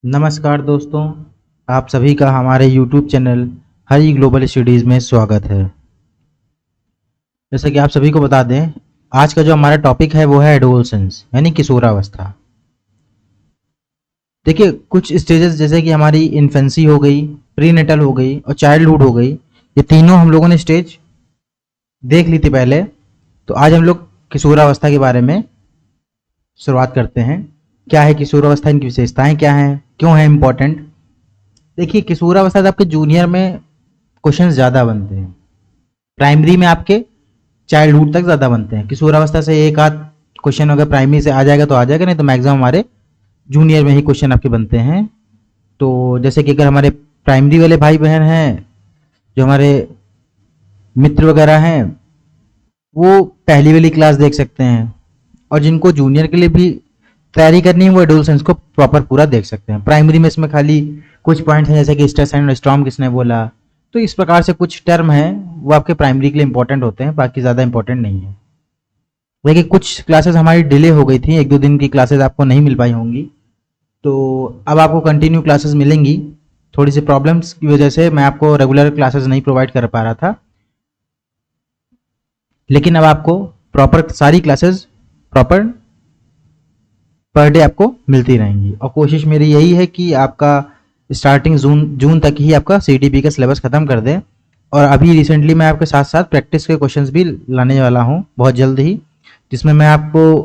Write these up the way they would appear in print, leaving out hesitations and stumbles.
नमस्कार दोस्तों, आप सभी का हमारे YouTube चैनल हरी ग्लोबल स्टडीज़ में स्वागत है। जैसे कि आप सभी को बता दें, आज का जो हमारा टॉपिक है वो है एडोलसेंस यानी किशोरावस्था। देखिए, कुछ स्टेजेस जैसे कि हमारी इन्फेंसी हो गई, प्रीनेटल हो गई और चाइल्डहुड हो गई, ये तीनों हम लोगों ने स्टेज देख ली थी पहले। तो आज हम लोग किशोरावस्था के बारे में शुरुआत करते हैं। क्या है किशोरावस्था, इनकी विशेषताएं क्या हैं, क्यों है इम्पोर्टेंट। देखिए, किशोरावस्था से आपके जूनियर में क्वेश्चंस ज़्यादा बनते हैं, प्राइमरी में आपके चाइल्डहुड तक ज़्यादा बनते हैं। किशोरावस्था से एक आध क्वेश्चन अगर प्राइमरी से आ जाएगा तो आ जाएगा, नहीं तो मैक्सिमम हमारे जूनियर में ही क्वेश्चन आपके बनते हैं। तो जैसे कि अगर हमारे प्राइमरी वाले भाई बहन हैं, जो हमारे मित्र वगैरह हैं, वो पहली वाली क्लास देख सकते हैं, और जिनको जूनियर के लिए भी तैयारी करनी है वो एडोलसेंस को प्रॉपर पूरा देख सकते हैं। प्राइमरी में इसमें खाली कुछ पॉइंट्स हैं, जैसे कि स्ट्रेस एंड स्टॉर्म किसने बोला, तो इस प्रकार से कुछ टर्म हैं वो आपके प्राइमरी के लिए इंपॉर्टेंट होते हैं, बाकी ज़्यादा इंपॉर्टेंट नहीं है। देखिए, कुछ क्लासेस हमारी डिले हो गई थी, एक दो दिन की क्लासेस आपको नहीं मिल पाई होंगी, तो अब आपको कंटिन्यू क्लासेस मिलेंगी। थोड़ी सी प्रॉब्लम्स की वजह से मैं आपको रेगुलर क्लासेस नहीं प्रोवाइड कर पा रहा था, लेकिन अब आपको प्रॉपर सारी क्लासेस प्रॉपर पर डे आपको मिलती रहेंगी। और कोशिश मेरी यही है कि आपका स्टार्टिंग जून तक ही आपका सीटीपी का सिलेबस ख़त्म कर दें। और अभी रिसेंटली मैं आपके साथ साथ प्रैक्टिस के क्वेश्चंस भी लाने वाला हूँ बहुत जल्द ही, जिसमें मैं आपको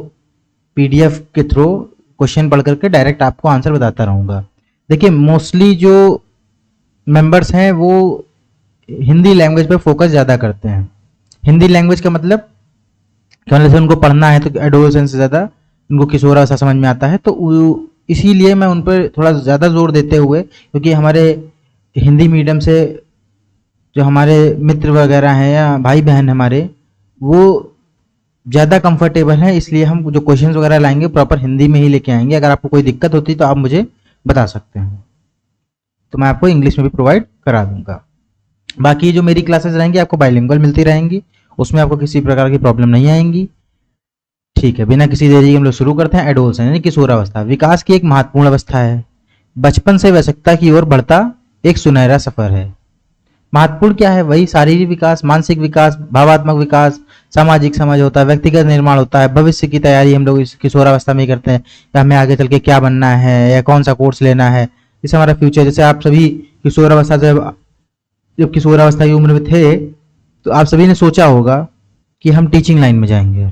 पीडीएफ के थ्रू क्वेश्चन पढ़ करके डायरेक्ट आपको आंसर बताता रहूँगा। देखिए, मोस्टली जो मेंबर्स हैं वो हिंदी लैंग्वेज पर फोकस ज़्यादा करते हैं। हिंदी लैंग्वेज का मतलब क्या, जैसे उनको पढ़ना है तो एडोलसेंस से ज़्यादा उनको किशोरावस्था समझ में आता है, तो इसीलिए मैं उन पर थोड़ा ज़्यादा जोर देते हुए, क्योंकि हमारे हिंदी मीडियम से जो हमारे मित्र वगैरह हैं या भाई बहन हमारे, वो ज़्यादा कंफर्टेबल हैं, इसलिए हम जो क्वेश्चंस वगैरह लाएंगे प्रॉपर हिंदी में ही लेके आएंगे। अगर आपको कोई दिक्कत होती तो आप मुझे बता सकते हैं, तो मैं आपको इंग्लिश में भी प्रोवाइड करा दूंगा। बाकी जो मेरी क्लासेस रहेंगी आपको बाइलिंगुअल मिलती रहेंगी, उसमें आपको किसी प्रकार की प्रॉब्लम नहीं आएंगी। ठीक है, बिना किसी देरी के हम लोग शुरू करते हैं। एडोलसेंस यानी किशोरावस्था विकास की एक महत्वपूर्ण अवस्था है, बचपन से वयस्कता की ओर बढ़ता एक सुनहरा सफर है। महत्वपूर्ण क्या है, वही शारीरिक विकास, मानसिक विकास, भावात्मक विकास, सामाजिक समझ होता है, व्यक्तिगत निर्माण होता है, भविष्य की तैयारी हम लोग इस किशोरावस्था में ही करते हैं कि हमें आगे चल के क्या बनना है या कौन सा कोर्स लेना है, जैसे हमारा फ्यूचर। जैसे आप सभी किशोरावस्था से जब किशोरावस्था की उम्र में थे तो आप सभी ने सोचा होगा कि हम टीचिंग लाइन में जाएंगे।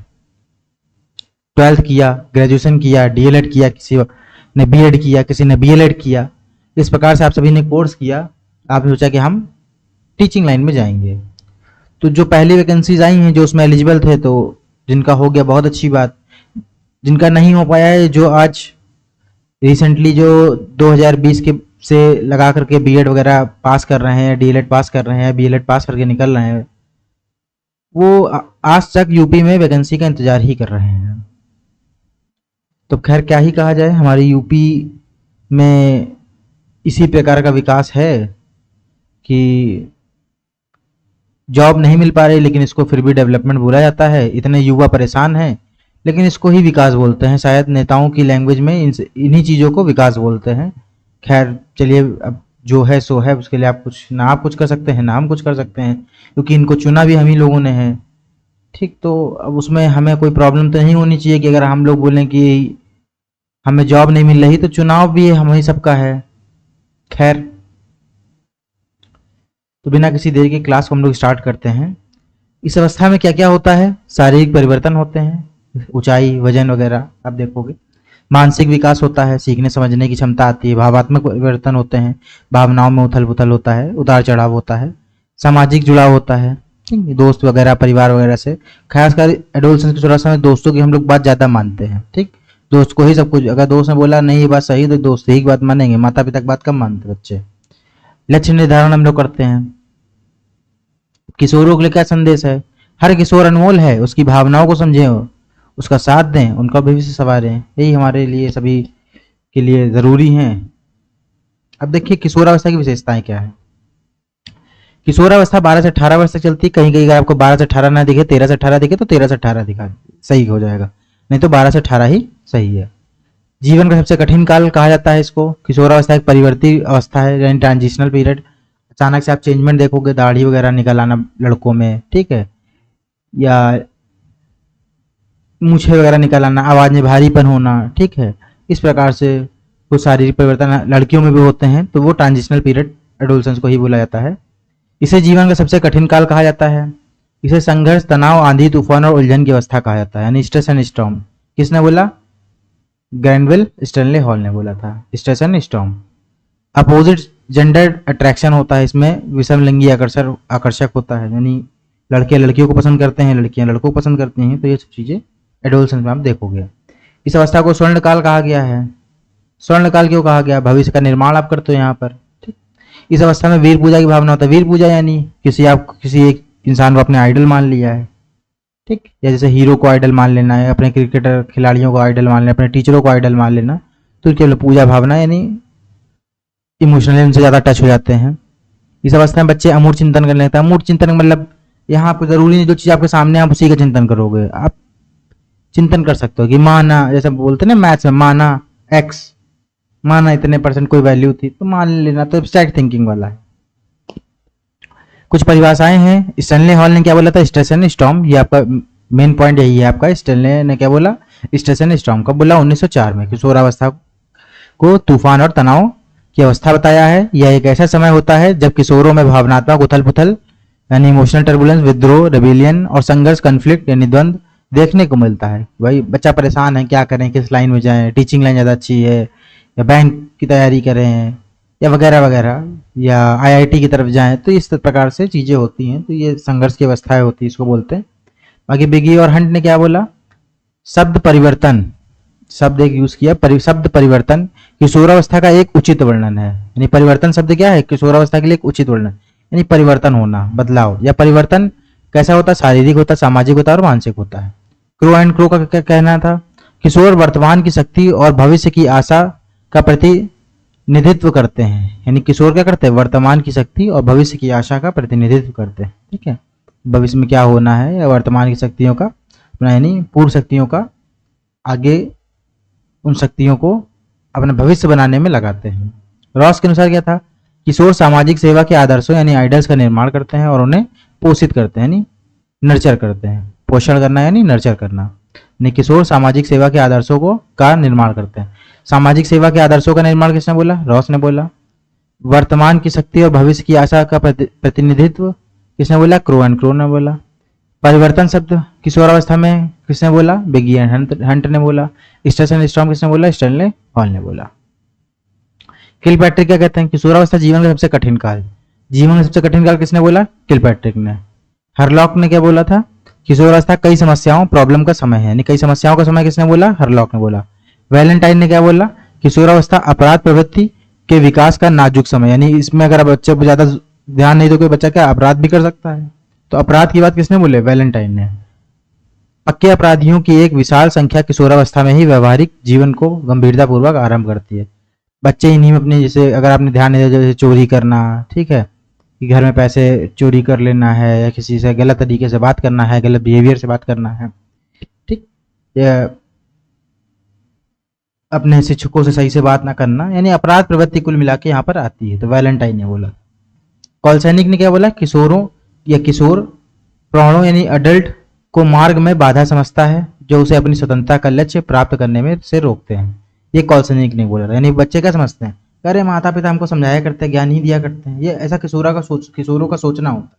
12th किया, ग्रेजुएशन किया, डीएलएड किया, किसी ने बीएड किया, किसी ने बीएलएड किया, इस प्रकार से आप सभी ने कोर्स किया। आपने सोचा कि हम टीचिंग लाइन में जाएंगे। तो जो पहली वैकेंसीज आई हैं जो उसमें एलिजिबल थे, तो जिनका हो गया बहुत अच्छी बात, जिनका नहीं हो पाया है, जो आज रिसेंटली जो 2020 के से लगा करके बीएड वगैरह पास कर रहे हैं, डीएलएड पास कर रहे हैं, बीएलएड पास करके निकल रहे हैं, वो आज तक यूपी में वैकेंसी का इंतजार ही कर रहे हैं। तो खैर क्या ही कहा जाए, हमारी यूपी में इसी प्रकार का विकास है कि जॉब नहीं मिल पा रही, लेकिन इसको फिर भी डेवलपमेंट बोला जाता है। इतने युवा परेशान हैं, लेकिन इसको ही विकास बोलते हैं। शायद नेताओं की लैंग्वेज में इन्हीं चीज़ों को विकास बोलते हैं। खैर चलिए, अब जो है सो है, उसके लिए आप कुछ ना आप कुछ कर सकते हैं ना हम कुछ कर सकते हैं, क्योंकि इनको चुना भी हम ही लोगों ने है। ठीक, तो अब उसमें हमें कोई प्रॉब्लम तो नहीं होनी चाहिए कि अगर हम लोग बोलें कि हमें जॉब नहीं मिल रही, तो चुनाव भी हम ही सबका है। खैर, तो बिना किसी देरी के क्लास को हम लोग स्टार्ट करते हैं। इस अवस्था में क्या क्या होता है, शारीरिक परिवर्तन होते हैं, ऊंचाई, वजन वगैरह आप देखोगे। मानसिक विकास होता है, सीखने समझने की क्षमता आती है। भावात्मक परिवर्तन होते हैं, भावनाओं में उथल पुथल होता है, उतार चढ़ाव होता है। सामाजिक जुड़ाव होता है, दोस्त वगैरह, परिवार वगैरह से। खासकर एडोलसेंस की अवस्था में दोस्तों की हम लोग बात ज़्यादा मानते हैं। ठीक, दोस्त को ही सब कुछ, अगर दोस्त ने बोला नहीं ये बात सही, तो दोस्त ही की बात मानेंगे, माता पिता की बात कम मानते बच्चे। लक्ष्य निर्धारण हम लोग करते हैं। किशोरों के लिए क्या संदेश है, हर किशोर अनमोल है, उसकी भावनाओं को समझें, उसका साथ दें, उनका भविष्य संवारें, यही हमारे लिए सभी के लिए ज़रूरी हैं। अब देखिए किशोरावस्था की विशेषताएं क्या है। किशोरावस्था 12 से 18 वर्ष तक चलती है। कहीं कहीं अगर आपको 12 से 18 ना दिखे, 13 से 18 दिखे, तो 13 से 18 दिखा सही हो जाएगा, नहीं तो 12 से 18 ही सही है। जीवन का सबसे कठिन काल कहा जाता है इसको। किशोरावस्था एक परिवर्ती अवस्था है, यानी ट्रांजिशनल पीरियड। अचानक से आप चेंजमेंट देखोगे, दाढ़ी वगैरह निकल आना लड़कों में, ठीक है, या मूछें वगैरह निकल आना, आवाज में भारीपन होना, ठीक है, इस प्रकार से कुछ शारीरिक परिवर्तन लड़कियों में भी होते हैं, तो वो ट्रांजिशनल पीरियड एडोलसेंस को ही बोला जाता है। इसे जीवन का सबसे कठिन काल कहा जाता है। इसे संघर्ष, तनाव, आंधी तूफान और उलझन की अवस्था कहा जाता है, यानी स्ट्रेस एंड स्टॉर्म। किसने बोला? ग्रैंडविल स्टैनले हॉल ने बोला था, stress and storm. Opposite gender attraction होता है इसमें, विषम लिंगी आकर्षक होता है, यानी लड़के लड़कियों को पसंद करते हैं, लड़कियां लड़कों को पसंद करती हैं, तो ये सब चीजें एडोलसेंस में आप देखोगे। इस अवस्था को स्वर्ण काल कहा गया है। स्वर्ण काल क्यों कहा गया? भविष्य का निर्माण आप करते हो यहाँ पर, ठीक। इस अवस्था में वीर पूजा की भावना होता है। वीर पूजा यानी किसी एक इंसान को अपने आइडल मान लिया है, ठीक, या जैसे हीरो को आइडल मान लेना है, अपने क्रिकेटर खिलाड़ियों को आइडल मान लेना, अपने टीचरों को आइडल मान लेना, तो केवल पूजा भावना, यानी इमोशनली उनसे ज़्यादा टच हो जाते हैं। इस अवस्था में बच्चे अमूर्त चिंतन करने लगते हैं। अमूर्त चिंतन मतलब यहाँ पर जरूरी नहीं जो चीज़ आपके सामने आप उसी का चिंतन करोगे, आप चिंतन कर सकते हो कि माना, जैसे बोलते हैं ना मैथ्स में, माना एक्स, माना इतने परसेंट कोई वैल्यू थी तो मान लेना, तो एब्स्ट्रैक्ट थिंकिंग वाला है। कुछ परिभाषाएं हैं। स्टैनले हॉल ने क्या बोला था? Stress and storm. ये आपका मेन पॉइंट यही है आपका। स्टैनले ने क्या बोला? स्ट्रेस एंड स्टॉर्म कब बोला? 1904 में। किशोरावस्था को तूफान और तनाव की अवस्था बताया है। यह एक ऐसा समय होता है जब किशोरों में भावनात्मक उथल पुथल, यानी इमोशनल टर्बुलेंस, विद्रोह, रेबिलियन और संघर्ष, कन्फ्लिक्ट यानी द्वंद्व देखने को मिलता है। भाई बच्चा परेशान है, क्या करें, किस लाइन में जाएं, टीचिंग लाइन ज़्यादा अच्छी है या बैंक की तैयारी करें या वगैरह वगैरह, या आईआईटी की तरफ जाएं, तो इस प्रकार से चीज़ें होती हैं। तो ये संघर्ष की अवस्थाएं होती है, इसको बोलते हैं। बाकी बिगी और हंट ने क्या बोला? शब्द परिवर्तन, शब्द एक यूज किया, शब्द परिवर्तन किशोरावस्था का एक उचित वर्णन है। यानी परिवर्तन शब्द क्या है? किशोरावस्था के लिए एक उचित वर्णन, यानी परिवर्तन होना, बदलाव। या परिवर्तन कैसा होता है? शारीरिक होता है, सामाजिक होता है और मानसिक होता है। क्रो एंड क्रो का क्या कहना था? किशोर वर्तमान की शक्ति और भविष्य की आशा का प्रतिनिधित्व करते हैं। यानी किशोर क्या करते हैं? वर्तमान की शक्ति और भविष्य की आशा का प्रतिनिधित्व करते हैं, ठीक है। भविष्य में क्या होना है या वर्तमान की शक्तियों का, यानी पूर्व शक्तियों का आगे उन शक्तियों को अपने भविष्य बनाने में लगाते हैं। रॉस के अनुसार क्या था? किशोर सामाजिक सेवा के आदर्शों यानी आइडल्स का निर्माण करते हैं और उन्हें पोषित करते हैं, यानी नर्चर करते हैं। पोषण करना यानी नर्चर करना। यानी किशोर सामाजिक सेवा के आदर्शों को का निर्माण करते हैं। सामाजिक सेवा के आदर्शों का निर्माण किसने बोला? रॉस ने बोला। वर्तमान की शक्ति और भविष्य की आशा का प्रतिनिधित्व किसने बोला? क्रो एंड क्रो ने बोला। परिवर्तन शब्द किशोरावस्था में किसने बोला? बिगी एंड हंट ने बोला। स्ट्रेस एंड स्टॉर्म किसने बोला? स्टैनले हॉल ने बोला। किलपैट्रिक क्या कहते हैं? किशोरावस्था जीवन का सबसे कठिन काल। जीवन का सबसे कठिन काल किसने बोला? किलपैट्रिक ने। हरलॉक ने क्या बोला था? किशोरावस्था कई समस्याओं, प्रॉब्लम का समय है, यानी कई समस्याओं का समय किसने बोला? हरलॉक ने बोला। वैलेंटाइन ने क्या बोला? किशोरावस्था अपराध प्रवृत्ति के विकास का नाजुक समय, यानी इसमें अगर बच्चे को ज्यादा ध्यान नहीं तो कोई बच्चा क्या अपराध भी कर सकता है। तो अपराध की बात किसने बोले? वैलेंटाइन ने। पक्के अपराधियों की एक विशाल संख्या किशोरावस्था में ही व्यवहारिक जीवन को गंभीरतापूर्वक आरंभ करती है। बच्चे इन्हीं में अपने, जैसे अगर आपने ध्यान नहीं दिया, जैसे चोरी करना, ठीक है, कि घर में पैसे चोरी कर लेना है, या किसी से गलत तरीके से बात करना है, गलत बिहेवियर से बात करना है, ठीक, या अपने शिक्षकों से सही से बात ना करना, यानी अपराध प्रवृत्ति कुल मिला के यहाँ पर आती है। तो वैलेंटाइन ने बोला। कॉलसैनिक ने क्या बोला? किशोरों या किशोर प्राणों यानी अडल्ट को मार्ग में बाधा समझता है जो उसे अपनी स्वतंत्रता का लक्ष्य प्राप्त करने में से रोकते हैं। ये कॉलसैनिक ने बोला। यानी बच्चे क्या समझते हैं? अरे माता पिता हमको समझाया करते हैं, ज्ञान ही दिया करते हैं। ये ऐसा किशोरों का सोचना होता है,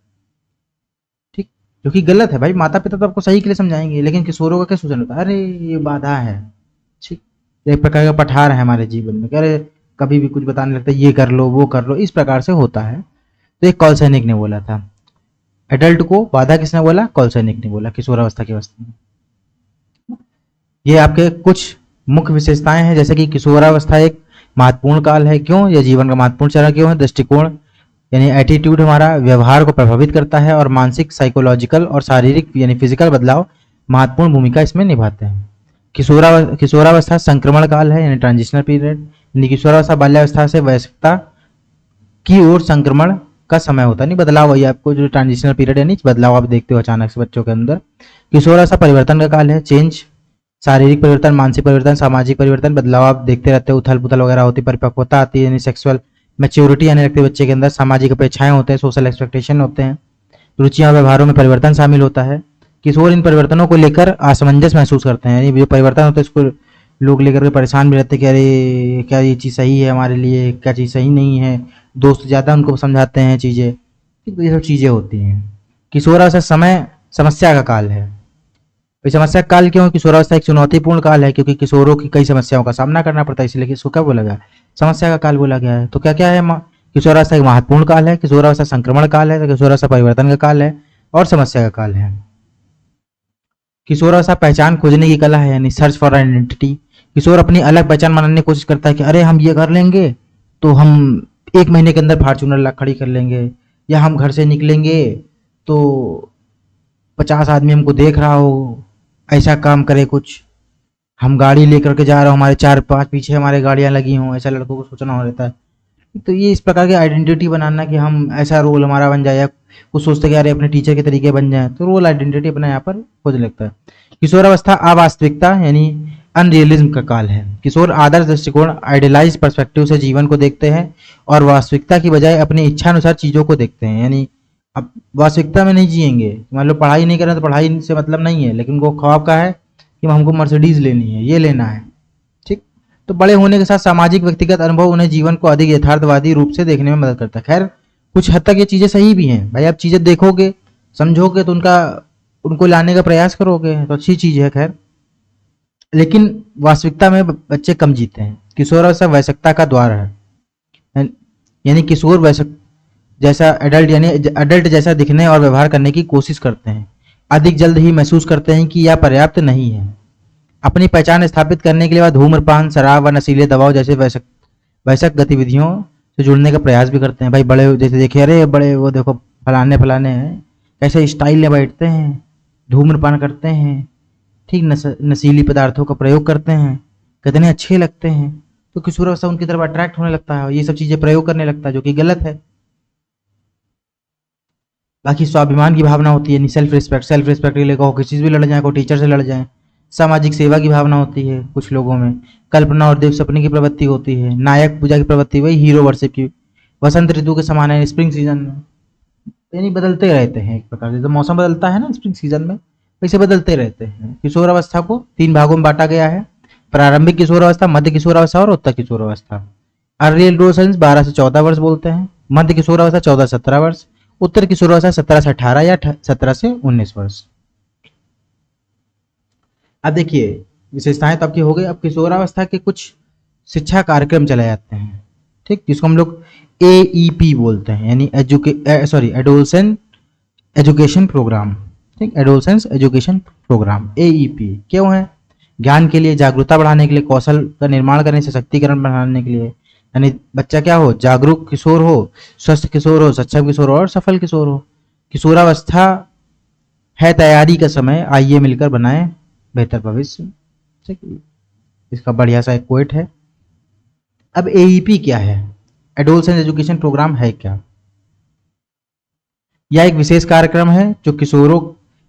ठीक, जो कि गलत है। भाई माता पिता तो आपको सही के लिए समझाएंगे, लेकिन किशोरों का क्या सोचना होता है? अरे ये बाधा है, ठीक, एक प्रकार का पठार है हमारे जीवन में, अरे कभी भी कुछ बताने लगता है, ये कर लो वो कर लो, इस प्रकार से होता है। तो एक कॉलसैनिक ने बोला था। एडल्ट को बाधा किसने बोला? कॉलसैनिक ने बोला, किशोरावस्था की अवस्था में। ये आपके कुछ मुख्य विशेषताएं हैं, जैसे कि किशोरावस्था एक महत्वपूर्ण काल है। क्यों? यह जीवन का महत्वपूर्ण चरण क्यों है? दृष्टिकोण यानी एटीट्यूड हमारा व्यवहार को प्रभावित करता है, और मानसिक, साइकोलॉजिकल और शारीरिक यानी फिजिकल बदलाव महत्वपूर्ण भूमिका इसमें निभाते हैं। किशोरावस्था संक्रमण काल है, यानी ट्रांजिशनल पीरियड। यानी किशोरावस्था बाल्यावस्था से वयस्कता की ओर संक्रमण का समय होता है, नहीं बदलाव। वही आपको जो ट्रांजिशनल पीरियड है, नहीं बदलाव आप देखते हो अचानक से बच्चों के अंदर। किशोरावस्था परिवर्तन का काल है, चेंज शारीरिक परिवर्तन, मानसिक परिवर्तन, सामाजिक परिवर्तन, बदलाव आप देखते रहते हो, उथल पुथल वगैरह होती, परिपक्वता आती है, यानी सेक्सुअल मैच्योरिटी आने लगती है बच्चे के अंदर, सामाजिक अपेक्षाएं होते हैं, सोशल एक्सपेक्टेशन होते हैं, रुचियां और व्यवहारों में परिवर्तन शामिल होता है। किशोर इन परिवर्तनों को लेकर असमंजस महसूस करते हैं, यानी जो परिवर्तन होते हैं इसको लोग लेकर के परेशान भी रहते हैं कि अरे क्या ये चीज़ सही है हमारे लिए, क्या चीज़ सही नहीं है, दोस्त ज़्यादा उनको समझाते हैं चीज़ें, ठीक, तो ये सब चीज़ें होती हैं। किशोरावस्था समय समस्या का काल है। तो समस्या का काल क्यों है? किशोरावस्था एक चुनौतीपूर्ण काल है क्योंकि किशोरों की कई समस्याओं का सामना करना पड़ता है, इसलिए इसको क्या बोला गया, समस्या का काल बोला गया है। तो क्या क्या है, किशोरावस्था एक महत्वपूर्ण काल है, किशोरावस्था संक्रमण काल है, तो किशोरावस्था परिवर्तन का काल है और समस्या का काल है। किशोरावस्था पहचान खोजने की कला है, यानी सर्च फॉर आइडेंटिटी। किशोर अपनी अलग पहचान बनाने की कोशिश करता है कि अरे हम ये कर लेंगे तो हम 1 महीने के अंदर फॉर्च्यूनर ला खड़ी कर लेंगे, या हम घर से निकलेंगे तो 50 आदमी हमको देख रहा हो, ऐसा काम करे कुछ, हम गाड़ी लेकर के जा रहे हो, हमारे 4-5 पीछे हमारे गाड़ियां लगी हों, ऐसा लड़कों को सोचना हो रहता है। तो ये इस प्रकार की आइडेंटिटी बनाना कि हम ऐसा रोल हमारा बन जाए, या कुछ सोचते कि अरे अपने टीचर के तरीके बन जाए, तो रोल आइडेंटिटी अपना यहाँ पर खोज लगता है। किशोरावस्था अवास्तविकता यानी अनरियलिज्म का काल है। किशोर आदर्श दृष्टिकोण आइडियलाइज पर्सपेक्टिव से जीवन को देखते हैं और वास्तविकता की बजाय अपनी इच्छानुसार चीज़ों को देखते हैं, यानी अब वास्तविकता में नहीं जिएंगे। मान लो पढ़ाई नहीं करें तो पढ़ाई से मतलब नहीं है, लेकिन उनको ख्वाब का है कि हमको मर्सिडीज लेनी है, ये लेना है, ठीक। तो बड़े होने के साथ सामाजिक व्यक्तिगत अनुभव उन्हें जीवन को अधिक यथार्थवादी रूप से देखने में मदद करता है। खैर कुछ हद तक ये चीज़ें सही भी हैं भाई, आप चीज़ें देखोगे समझोगे तो उनको लाने का प्रयास करोगे तो अच्छी चीज़ है। खैर लेकिन वास्तविकता में बच्चे कम जीते हैं। किशोरावस्था वयस्कता का द्वार है, यानी किशोर वयस्क जैसा एडल्ट यानी एडल्ट जैसा दिखने और व्यवहार करने की कोशिश करते हैं, अधिक जल्द ही महसूस करते हैं कि यह पर्याप्त नहीं है। अपनी पहचान स्थापित करने के लिए वह धूम्रपान, शराब व नशीले दवाओं जैसे वयस्क वयस्क गतिविधियों से जुड़ने का प्रयास भी करते हैं। भाई बड़े जैसे देखे, अरे बड़े वो देखो फलाने फलाने हैं, कैसे स्टाइल में बैठते हैं, धूम्रपान करते हैं, ठीक, नशीली पदार्थों का प्रयोग करते हैं, कितने अच्छे लगते हैं। तो किशोरावस्था उनकी तरफ अट्रैक्ट होने लगता है और ये सब चीज़ें प्रयोग करने लगता है, जो कि गलत है। बाकी स्वाभिमान की भावना होती है, सेल्फ रिस्पेक्ट के लिए कहो किसी से भी लड़ जाए, को टीचर से लड़ जाए। सामाजिक सेवा की भावना होती है कुछ लोगों में, कल्पना और देव सपने की प्रवृत्ति होती है, नायक पूजा की प्रवृत्ति, वही हीरो वर्शिप की। वसंत ऋतु के समान है, स्प्रिंग सीजन में, यानी बदलते रहते हैं एक प्रकार से, जब मौसम बदलता है ना स्प्रिंग सीजन में, वैसे बदलते रहते हैं। किशोरावस्था को 3 भागों में बांटा गया है, प्रारंभिक किशोरावस्था, मध्य किशोरावस्था और उत्तर किशोरावस्था। अर्ली एडोलेसेंस 12 से 14 वर्ष बोलते हैं, मध्य किशोरावस्था 14 से 17 वर्ष, उत्तर किशोरावस्था 17 से 18 या 17 से 19 वर्ष। अब देखिए विशेषताएं तो आपकी हो गई। अब किशोरावस्था के कुछ शिक्षा कार्यक्रम चलाए जाते हैं, ठीक, जिसको हम लोग AEP बोलते हैं, यानी एडोलसेंट एजुकेशन प्रोग्राम, ठीक, एडोलसेंस एजुकेशन प्रोग्राम AEP क्यों है? ज्ञान के लिए, जागरूकता बढ़ाने के लिए, कौशल का निर्माण करने, सशक्तिकरण बढ़ाने के लिए, यानी बच्चा क्या हो, जागरूक किशोर हो, स्वस्थ किशोर हो, सक्षम किशोर हो और सफल किशोर हो। किशोरावस्था है तैयारी का समय, आइए मिलकर बनाएं बेहतर भविष्य, ठीक। इसका बढ़िया सा एक क्वेट है। अब AEP क्या है, एडोलसेंस एजुकेशन प्रोग्राम है क्या? यह एक विशेष कार्यक्रम है जो किशोरों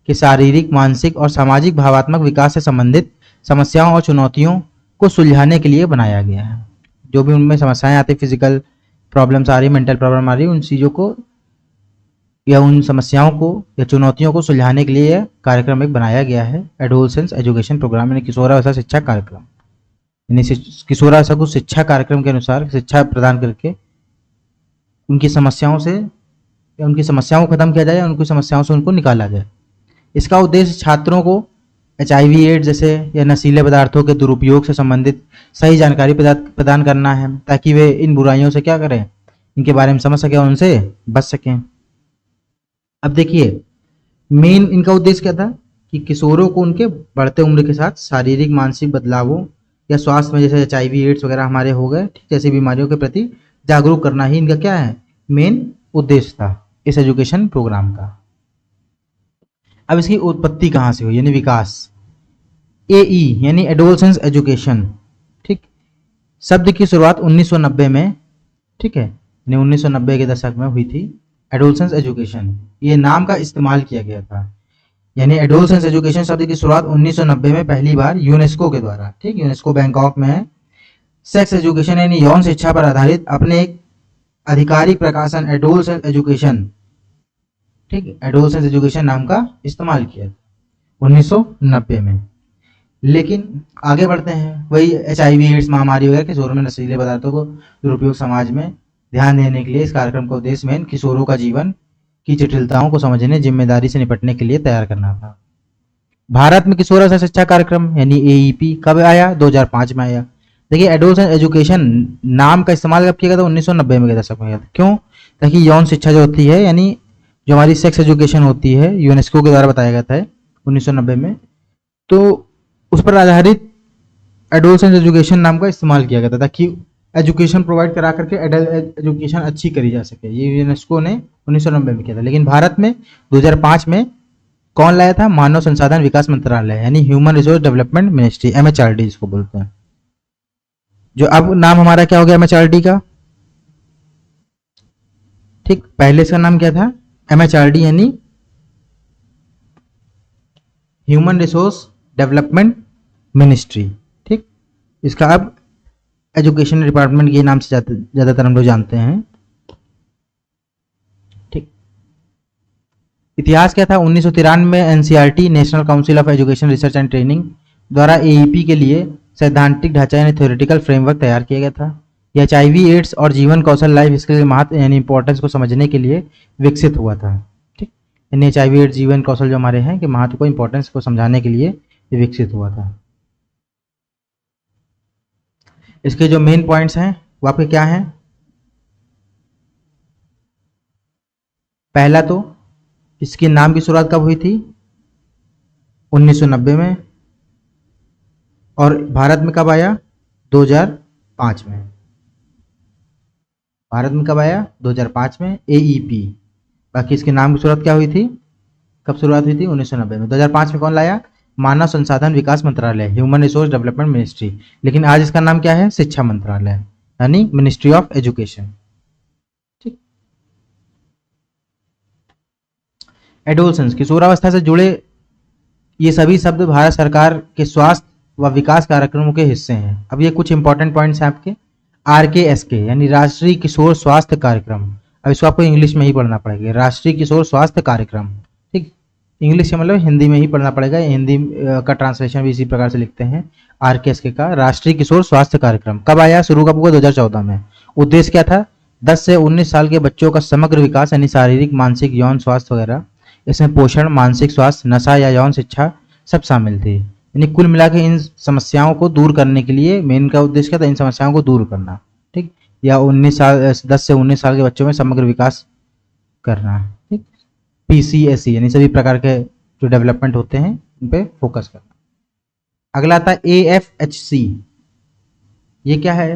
के शारीरिक, मानसिक और सामाजिक भावात्मक विकास से संबंधित समस्याओं और चुनौतियों को सुलझाने के लिए बनाया गया है। जो भी उनमें समस्याएं आती, फिजिकल प्रॉब्लम्स आ रही, मेंटल प्रॉब्लम आ रही, उन चीज़ों को या उन समस्याओं को या चुनौतियों को सुलझाने के लिए यह कार्यक्रम एक बनाया गया है, एडोलसेंस एजुकेशन प्रोग्राम, यानी किशोरावस्था शिक्षा कार्यक्रम। यानी किशोरावस्था को शिक्षा कार्यक्रम के अनुसार शिक्षा प्रदान करके उनकी समस्याओं से या उनकी समस्याओं को खत्म किया जाए, उनकी समस्याओं से उनको निकाला जाए। इसका उद्देश्य छात्रों को HIV एड्स जैसे या नशीले पदार्थों के दुरुपयोग से संबंधित सही जानकारी प्रदान करना है, ताकि वे इन बुराइयों से क्या करें, इनके बारे में समझ सकें और उनसे बच सकें। अब देखिए मेन इनका उद्देश्य क्या था कि किशोरों को उनके बढ़ते उम्र के साथ शारीरिक, मानसिक बदलावों या स्वास्थ्य में जैसे HIV एड्स वगैरह हमारे हो गए, ठीक, जैसी बीमारियों के प्रति जागरूक करना ही इनका क्या है, मेन उद्देश्य था इस एजुकेशन प्रोग्राम का। अब इसकी उत्पत्ति कहाँ से हुई, यानी विकास। AE यानी एडोलसेंस एजुकेशन, ठीक, शब्द की शुरुआत 1990 में, ठीक है, यानी 1990 के दशक में हुई थी एडोलसेंस एजुकेशन, ये नाम का इस्तेमाल किया गया था। यानी एडोलसेंस एजुकेशन शब्द की शुरुआत 1990 में पहली बार यूनेस्को के द्वारा, ठीक, यूनेस्को बैंकॉक में है। सेक्स एजुकेशन यानी यौन शिक्षा पर आधारित अपने एक आधिकारिक प्रकाशन एडोलसेंस एजुकेशन, ठीक, एडोलसेंस एजुकेशन नाम का इस्तेमाल किया 1990 में। लेकिन आगे बढ़ते हैं, वही HIV एड्स महामारी वगैरह किशोरों में नशीले पदार्थों को दुरुपयोग समाज में ध्यान देने के लिए इस कार्यक्रम का उद्देश्य में किशोरों का जीवन की जटिलताओं को समझने, जिम्मेदारी से निपटने के लिए तैयार करना था। भारत में किशोर अवस्था शिक्षा कार्यक्रम यानी AEP कब आया? 2005 में आया। देखिए, एडोलसेंस एजुकेशन नाम का इस्तेमाल कब किया गया था? 1990 में के दशक में किया था। क्यों? ताकि यौन शिक्षा जो होती है, यानी जो हमारी सेक्स एजुकेशन होती है, यूनेस्को के द्वारा बताया गया था 1990 में, तो उस पर आधारित एडोलसेंस एजुकेशन नाम का इस्तेमाल किया गया था, ताकि एजुकेशन प्रोवाइड करा करके एजुकेशन अच्छी करी जा सके। ये यूनेस्को ने 1990 में किया था। लेकिन भारत में 2005 में कौन लाया था? मानव संसाधन विकास मंत्रालय यानी human resource development ministry, MHRD जिसको बोलते हैं। जो अब नाम हमारा क्या हो गया MHRD का, ठीक, पहले इसका नाम क्या था? MHRD यानी ह्यूमन रिसोर्स डेवलपमेंट मिनिस्ट्री, ठीक। इसका अब एजुकेशन डिपार्टमेंट के नाम से ज्यादातर हम लोग जानते हैं, ठीक। इतिहास क्या था? 1993 में NCERT national council of education research and training द्वारा AEP के लिए सैद्धांतिक ढांचा यानी थ्योरेटिकल फ्रेमवर्क तैयार किया गया था। यह HIV एड्स और जीवन कौशल लाइफ स्किल के महत्व यानी इंपॉर्टेंस को समझने के लिए विकसित हुआ था, ठीक। यानी HIV एड्स जीवन कौशल जो हमारे हैं कि महत्व को, इंपॉर्टेंस को समझाने के लिए विकसित हुआ था। इसके जो मेन पॉइंट्स हैं वो आपके क्या हैं? पहला तो इसके नाम की शुरुआत कब हुई थी? 1990 में। और भारत में कब आया? 2005 में। भारत में कब आया? 2005 में AEP। बाकी इसके नाम की शुरुआत क्या हुई थी? कब शुरुआत हुई थी? 1990 में। 2005 में कौन लाया? मानव संसाधन विकास मंत्रालय, ह्यूमन रिसोर्स डेवलपमेंट मिनिस्ट्री। लेकिन आज इसका नाम क्या है? शिक्षा मंत्रालय यानी मिनिस्ट्री ऑफ एजुकेशन, ठीक। एडोलसेंस किशोरावस्था से जुड़े ये सभी शब्द भारत सरकार के स्वास्थ्य व विकास कार्यक्रमों के हिस्से हैं। अब ये कुछ इंपॉर्टेंट पॉइंट्स हैं आपके। RKSK यानी राष्ट्रीय किशोर स्वास्थ्य कार्यक्रम। अब इसको आपको इंग्लिश में ही पढ़ना पड़ेगा, राष्ट्रीय किशोर स्वास्थ्य कार्यक्रम, ठीक। इंग्लिश से मतलब हिंदी में ही पढ़ना पड़ेगा, हिंदी का ट्रांसलेशन भी इसी प्रकार से लिखते हैं। RKSK का राष्ट्रीय किशोर स्वास्थ्य कार्यक्रम कब आया? शुरू कब हुआ? 2014 में। उद्देश्य क्या था? 10 से 19 साल के बच्चों का समग्र विकास यानी शारीरिक, मानसिक, यौन स्वास्थ्य वगैरह। इसमें पोषण, मानसिक स्वास्थ्य, नशा या यौन शिक्षा सब शामिल थे। यानी कुल मिलाकर इन समस्याओं को दूर करने के लिए मेन का उद्देश्य क्या था? इन समस्याओं को दूर करना, ठीक। या 10 से 19 साल के बच्चों में समग्र विकास करना, ठीक। PCSE यानी सभी प्रकार के जो डेवलपमेंट होते हैं उन पे फोकस करना। अगला आता है AFHC। ये क्या है?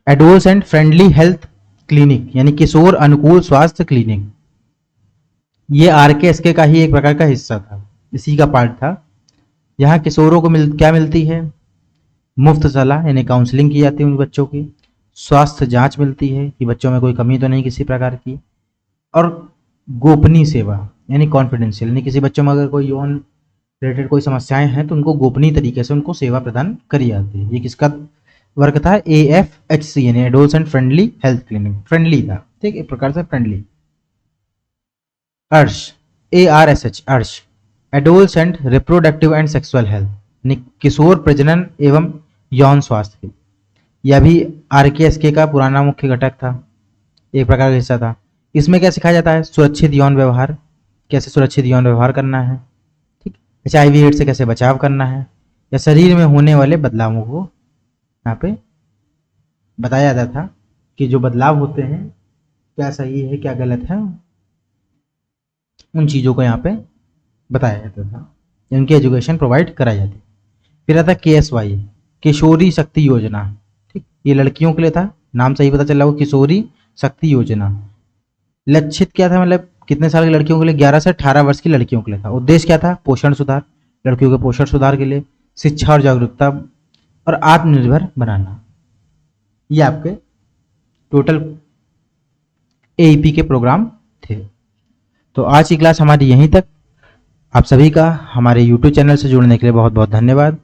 एडोलसेंट फ्रेंडली हेल्थ क्लिनिक यानी किशोर अनुकूल स्वास्थ्य क्लिनिक। ये RKSK का ही एक प्रकार का हिस्सा था, इसी का पार्ट था। यहाँ किशोरों को क्या मिलती है? मुफ्त सलाह यानी काउंसलिंग की जाती है उन बच्चों की, स्वास्थ्य जांच मिलती है कि बच्चों में कोई कमी तो नहीं किसी प्रकार की, और गोपनीय सेवा यानी कॉन्फिडेंशियल, यानी किसी बच्चों में अगर कोई यौन रिलेटेड कोई समस्याएं हैं तो उनको गोपनीय तरीके से उनको सेवा प्रदान करी जाती है। ये किसका वर्क था? AFHC यानी adolescent friendly health clinic. Friendly था, ठीक, एक प्रकार से friendly. ARSH, ARSH, ARSH adolescent reproductive and sexual health यानी किशोर प्रजनन एवं यौन स्वास्थ्य। यह भी RKSK का पुराना मुख्य घटक था, एक प्रकार का हिस्सा था। इसमें क्या सिखाया जाता है? सुरक्षित यौन व्यवहार, कैसे सुरक्षित यौन व्यवहार करना है, ठीक। HIV एड्स से कैसे बचाव करना है, या शरीर में होने वाले बदलावों को यहाँ पे बताया जाता था कि जो बदलाव होते हैं क्या सही है क्या गलत है, उन चीज़ों को यहाँ पे बताया जाता था, इनकी एजुकेशन प्रोवाइड कराई जाती। फिर आता KSY किशोरी शक्ति योजना, ठीक। ये लड़कियों के लिए था, नाम सही पता चल रहा होगा, किशोरी शक्ति योजना। लक्षित क्या था? मतलब कितने साल की लड़कियों के लिए? 11 से 18 वर्ष की लड़कियों के लिए था। उद्देश्य क्या था? पोषण सुधार, लड़कियों के पोषण सुधार के लिए, शिक्षा और जागरूकता और आत्मनिर्भर बनाना। ये आपके टोटल AEP के प्रोग्राम थे। तो आज की क्लास हमारी यहीं तक। आप सभी का हमारे YouTube चैनल से जुड़ने के लिए बहुत बहुत धन्यवाद।